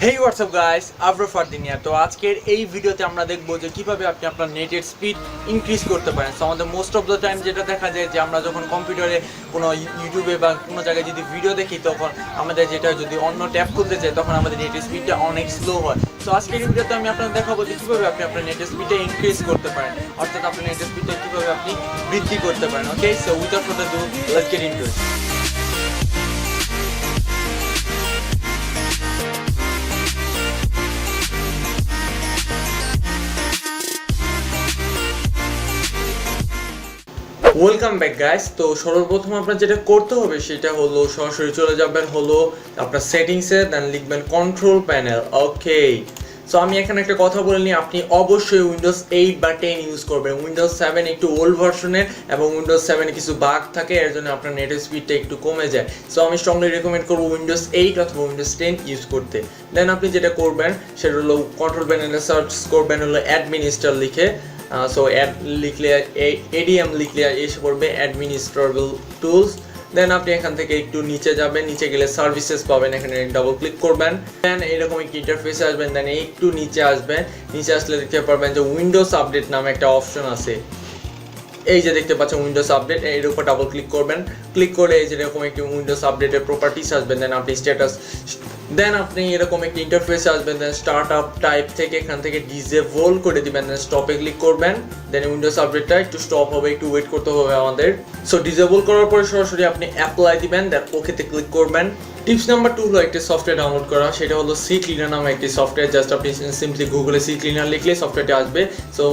Hey, what's up guys, Abrar Fardin here। তো আজকের এই ভিডিওতে আমরা দেখব যে কিভাবে আপনি আপনার নেটের স্পিড ইনক্রিজ করতে পারেন। সো আমাদের মোস্ট অফ দ্য টাইম যেটা দেখা যায় যে আমরা যখন কম্পিউটারে কোনো ইউটিউবে বা কোনো জায়গায় যদি ভিডিও দেখি তখন আমাদের যেটা যদি অন্য ট্যাব খুলতে চাই তখন আমাদের নেটের স্পিডটা অনেক স্লো হয়। সো আজকের এই ভিডিওতে আমি আপনাদের দেখাবো যে কিভাবে আপনি আপনার নেটের স্পিডটা ইনক্রিজ করতে পারেন, অর্থাৎ আপনার নেটের স্পিডটা কিভাবে আপনি বৃদ্ধি করতে পারেন। Okay, so without further do let's get into it. Welcome back guys. তো সর্বপ্রথম আপনার যেটা করতে হবে সেটা হলো সরাসরি চলে যাবেন হলো আপনার সেটিংসে, দেন লিখবেন কন্ট্রোল প্যানেল। ওকে, সো আমি এখানে একটা কথা বলে নিই, আপনি অবশ্যই উইন্ডোজ 8 বা 10 ইউজ করবেন। উইন্ডোজ 7 একটু ওল্ড ভার্সনের এবং উইন্ডোজ 7 এ কিছু বাগ থাকে, এর জন্য আপনার নেটের স্পিডটা একটু কমে যায়। সো আমি স্ট্রংলি রেকমেন্ড করবো উইন্ডোজ 8 অথবা উইন্ডোজ 10 ইউজ করতে। দেন আপনি যেটা করবেন সেটা হলো কন্ট্রোল প্যানেলে সার্চ করবেন হলো অ্যাডমিনিস্ট্রেটর লিখে। সো অ্যাড লিখলে এডিএম লিখলে এসে পড়বে অ্যাডমিনিস্ট্রেবল টুলস। দেন আপনি এখান থেকে একটু নিচে যাবেন, নিচে গেলে সার্ভিসেস পাবেন, এখানে ডাবল ক্লিক করবেন। দেন এরকম একটি ইন্টারফেসে আসবেন, দেন একটু নিচে আসবেন, নিচে আসলে দেখতে পারবেন যে উইন্ডোজ আপডেট নামে একটা অপশন আছে। এই যে দেখতে পাচ্ছেন উইন্ডোজ আপডেট, এর উপর ডাবল ক্লিক করবেন। ক্লিক করে এই যে এরকম একটি উইন্ডোজ আপডেটের প্রপার্টিস আসবেন, দেন আপনি স্ট্যাটাস, দেন আপনি এরকম একটি ইন্টারফেসে আসবেন। দেন স্টার্ট আপ টাইপ থেকে এখান থেকে ডিসেবল করে দিবেন, দেন স্টপে ক্লিক করবেন। দেন উইন্ডোজ আপডেটটা একটু স্টপ হবে, একটু ওয়েট করতে হবে আমাদের। সো ডিসেবল করার পরে সরাসরি আপনি অ্যাপ্লাই দিবেন, দেন ওকেতে ক্লিক করবেন। টিপস নাম্বার 2 হলো একটি সফটওয়্যার ডাউনলোড করা, সেটা হলো সি ক্লিনার নামে একটি সফটওয়্যার। জাস্ট আপনি সিম্পলি গুগলে সি ক্লিনার লিখলে সফটওয়্যারটা আসবে। So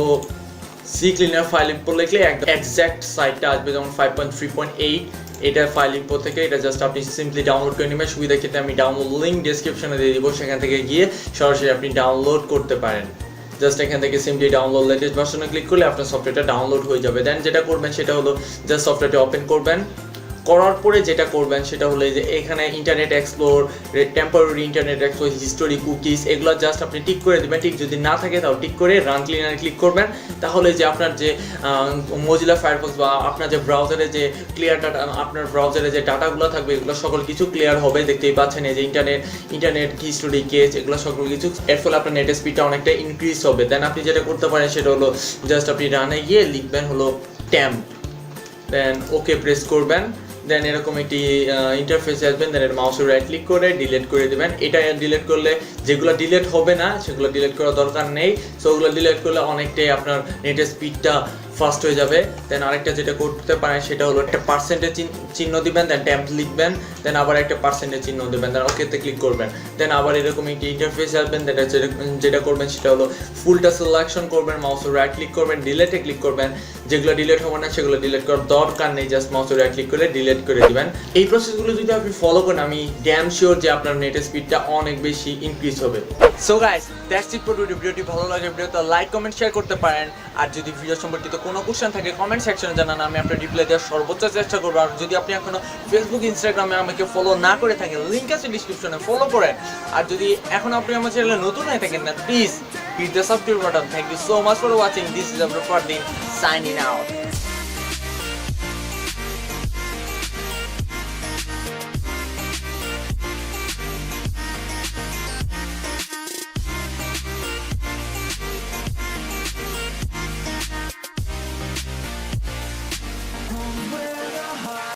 C cleaner file import লিখলে একদম এক্স্যাক্ট সাইটটা আসবে, যেমন 5.3.8 এটা ফাইল ইম্পোর্ট থেকে। এটা জাস্ট আপনি সিম্পলি ডাউনলোড করে নেবেন। সুবিধা ক্ষেত্রে আমি ডাউনলোড লিঙ্ক ডেসক্রিপশনে দিয়ে দিব, সেখান থেকে গিয়ে সরাসরি আপনি ডাউনলোড করতে পারেন। জাস্ট এখান থেকে সিম্পলি ডাউনলোড লেটেস্ট ভার্সনে ক্লিক করলে আপনার সফটওয়্যারটা ডাউনলোড হয়ে যাবে। দেন যেটা করবেন সেটা হলো জাস্ট সফটওয়্যারটা ওপেন করবেন। করার পরে যেটা করবেন সেটা হলো যে এখানে internet explore, temporary internet explore, history, cookies, এগুলো জাস্ট আপনি টিক করে দেবেন। ঠিক যদি না থাকে তাও টিক করে রান ক্লিনারে ক্লিক করবেন। তাহলে যে আপনার যে মোজিলা ফায়ারফক্স বা আপনার যে ব্রাউজারে যে ক্লিয়ার ডাটা, আপনার ব্রাউজারে যে ডাটাগুলো থাকবে এগুলো সকল কিছু ক্লিয়ার হবে। দেখতেই পাচ্ছেন এই যে ইন্টারনেট হিস্টোরি, কেস, এগুলো সকল কিছু। এর ফলে আপনার নেটের স্পিডটা অনেকটা ইনক্রিজ হবে। দেন আপনি যেটা করতে পারেন সেটা হলো জাস্ট আপনি রানে গিয়ে লিখবেন হলো ট্যাম্প, দেন ওকে প্রেস করবেন। দেন এরকম একটি ইন্টারফেসে আসবেন, দেন মাউসের রাইট ক্লিক করে ডিলিট করে দেবেন। এটা ডিলিট করলে যেগুলো ডিলিট হবে না সেগুলো ডিলিট করার দরকার নেই। সো ওগুলো ডিলিট করলে অনেকটাই আপনার নেটের স্পিডটা ফাস্ট হয়ে যাবে। দেন আরেকটা যেটা করতে পারেন সেটা হলো একটা পার্সেন্টেজ চিহ্ন দিবেন, দেন ট্যাম্প লিখবেন, দেন আবার একটা পার্সেন্টেজ চিহ্ন দেবেন, দেন ওকেতে ক্লিক করবেন। দেন আবার এরকম একটি ইন্টারফেসে আসবেন, যেটা করবেন সেটা হলো ফুলটা সিলেকশন করবেন, মাউসের রাইট ক্লিক করবেন, ডিলিটে ক্লিক করবেন। যেগুলো ডিলিট হবে না সেগুলো ডিলিট করার দরকার নেই, জাস্ট মাউসের রাইট ক্লিক করে ডিলিট করে দিবেন। এই প্রসেসগুলো যদি আপনি ফলো করেন আমি ড্যাম শিওর যে আপনার নেটের স্পিডটা অনেক বেশি ইনক্রিজ হবে। So guys, that's it for today. ভিডিওটি ভালো লাগে ভিডিওতে লাইক, কমেন্ট, শেয়ার করতে পারেন। আর যদি ভিডিও সম্পর্কিত কোনো কোশ্চেন থাকে কমেন্ট সেকশনে জানান, আমি আপনার রিপ্লাই দেওয়ার সর্বোচ্চ চেষ্টা করবো। আর যদি আপনি এখনো ফেসবুক, ইনস্টাগ্রামে আমাকে ফলো না করে থাকেন, লিঙ্ক আছে ডিসক্রিপশনে, ফলো করেন। আর যদি এখন আপনি আমার চ্যানেলে নতুন হয়ে থাকেন না, please hit the subscribe button. Thank you so much for watching. This is Abrar Fardin signing out.